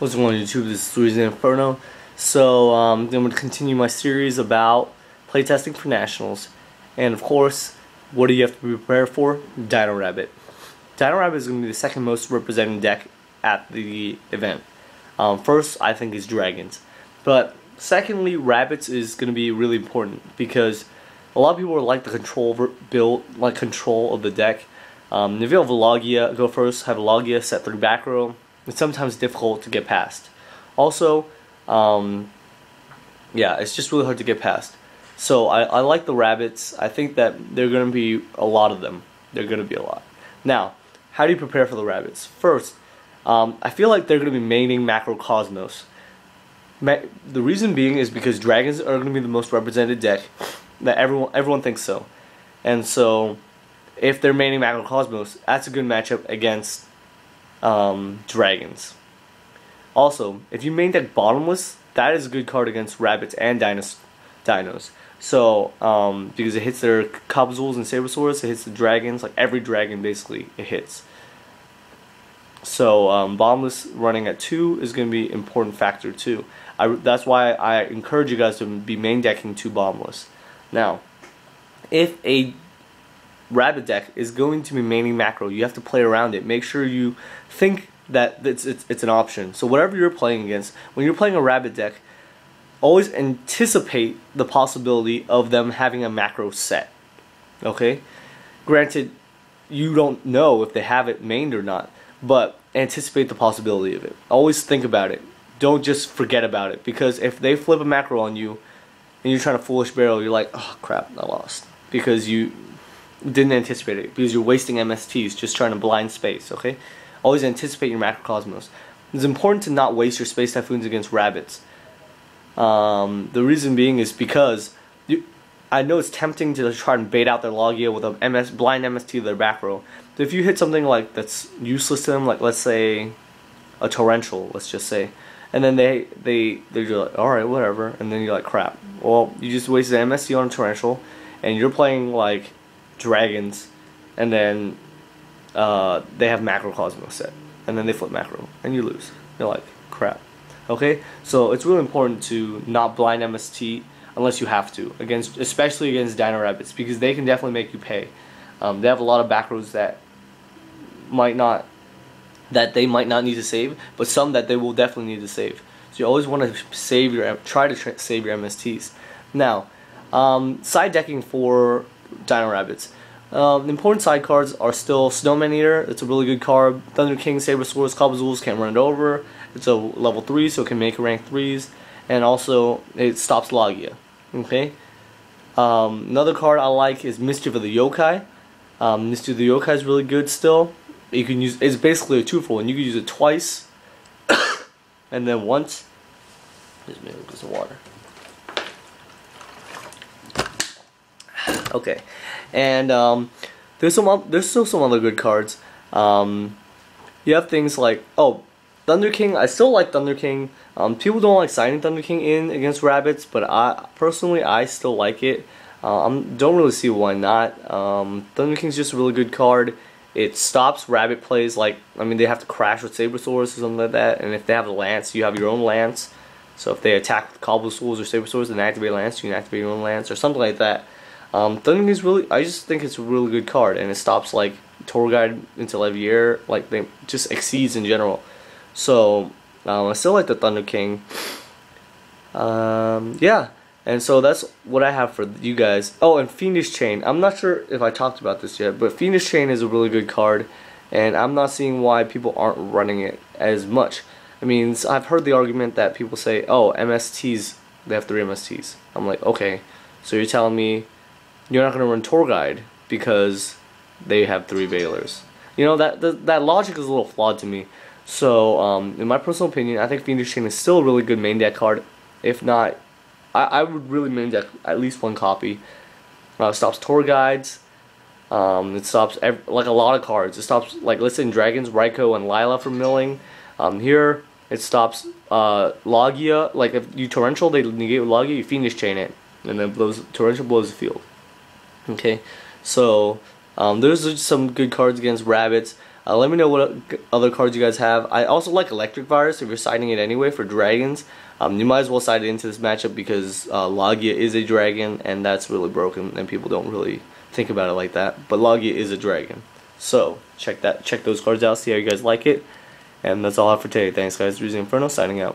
What's going on YouTube? This is 3zinferno. So I'm going to continue my series about playtesting for nationals. And of course, what do you have to be prepared for? Dino-rabbit. Dino-rabbit is going to be the second most representing deck at the event. First, I think, is dragons. But secondly, rabbits is going to be really important because a lot of people like the control of the deck. If you have a Logia, go first, have a Logia, set 3 back row. It's sometimes difficult to get past. Also, yeah, it's just really hard to get past. So I like the rabbits. I think that they're going to be a lot of them. They're going to be a lot. Now, how do you prepare for the rabbits? First, I feel like they're going to be maining Macrocosmos. The reason being is because dragons are going to be the most represented deck. That everyone thinks so. And so, if they're maining Macrocosmos, that's a good matchup against dragons. Also, if you main deck Bottomless, that is a good card against rabbits and dinos. So, because it hits their Cobzools and Sabersaurs, it hits the dragons, like every dragon basically, it hits. So, Bottomless running at 2 is going to be an important factor too. That's why I encourage you guys to be main decking 2 Bottomless. Now, if a rabbit deck is going to be maining macro, you have to play around it. Make sure you think that it's an option. So whatever you're playing against, when you're playing a rabbit deck, always anticipate the possibility of them having a macro set. Okay? Granted, you don't know if they have it mained or not, but anticipate the possibility of it. Always think about it. Don't just forget about it, because if they flip a macro on you and you're trying to foolish barrel, you're like, oh crap, I lost. Because you didn't anticipate it, because you're wasting MSTs just trying to blind space, okay? Always anticipate your Macrocosmos. It's important to not waste your Space Typhoons against rabbits. The reason being is because I know it's tempting to try and bait out their Logia with a blind MST to their back row. So if you hit something like that's useless to them, like let's say a Torrential, let's just say, and then they're just like, alright, whatever, and then you're like, crap. Well, you just wasted MST on a Torrential, and you're playing like dragons, and then they have Macrocosmos set, and then they flip macro, and you lose. You're like, crap. Okay, so it's really important to not blind MST unless you have to, especially against Dino-rabbits, because they can definitely make you pay. They have a lot of back rows that they might not need to save, but some that they will definitely need to save. So you always want to save try to save your MSTs. Now, side decking for Dino-rabbits. The important side cards are still Snowman Eater. It's a really good card. Thunder King, Sabersaurs, Cobzools can't run it over. It's a level 3, so it can make rank 3s, and also it stops Logia. Okay. Another card I like is Mischief of the Yokai. Mischief of the Yokai is really good still. You can use it's basically a 2-for-1. You can use it twice, and then once. Just make a glass of water. Okay, and there's still some other good cards. You have things like Thunder King. I still like Thunder King. People don't like signing Thunder King in against rabbits, but I personally still like it. Don't really see why not. Thunder King's just a really good card. It stops rabbit plays, like, I mean, they have to crash with Sabersaurs or something like that, and if they have a Lance, you have your own Lance. So if they attack with Cobzools or Sabersaurs and activate Lance, you can activate your own Lance or something like that. Thunder King is really, I just think it's a really good card, and it stops like Tour Guide into Levier, like they just exceeds in general. So I still like the Thunder King. Yeah, and so that's what I have for you guys. Oh, and Fiendish Chain. I'm not sure if I talked about this yet, but Fiendish Chain is a really good card, and I'm not seeing why people aren't running it as much. I mean, I've heard the argument that people say, oh, MSTs, they have 3 MSTs. I'm like, okay, so you're telling me you're not going to run Tour Guide because they have 3 Veilers. You know, that logic is a little flawed to me. So, in my personal opinion, I think Fiendish Chain is still a really good main deck card. If not, I would really main deck at least 1 copy. It stops Tour Guides. It stops like a lot of cards. It stops, like, let's say in Dragons, Raikou and Lila from milling. Here, it stops Logia. Like, if you Torrential, they negate with Logia, you Fiendish Chain it. And then Torrential blows the field. Okay, so those are some good cards against rabbits. Let me know what other cards you guys have. I also like Electric Virus if you're siding it anyway for dragons. You might as well side it into this matchup because Logia is a dragon, and that's really broken, and people don't really think about it like that. But Logia is a dragon. So, check those cards out, see how you guys like it. And that's all I have for today. Thanks guys, 3zinferno signing out.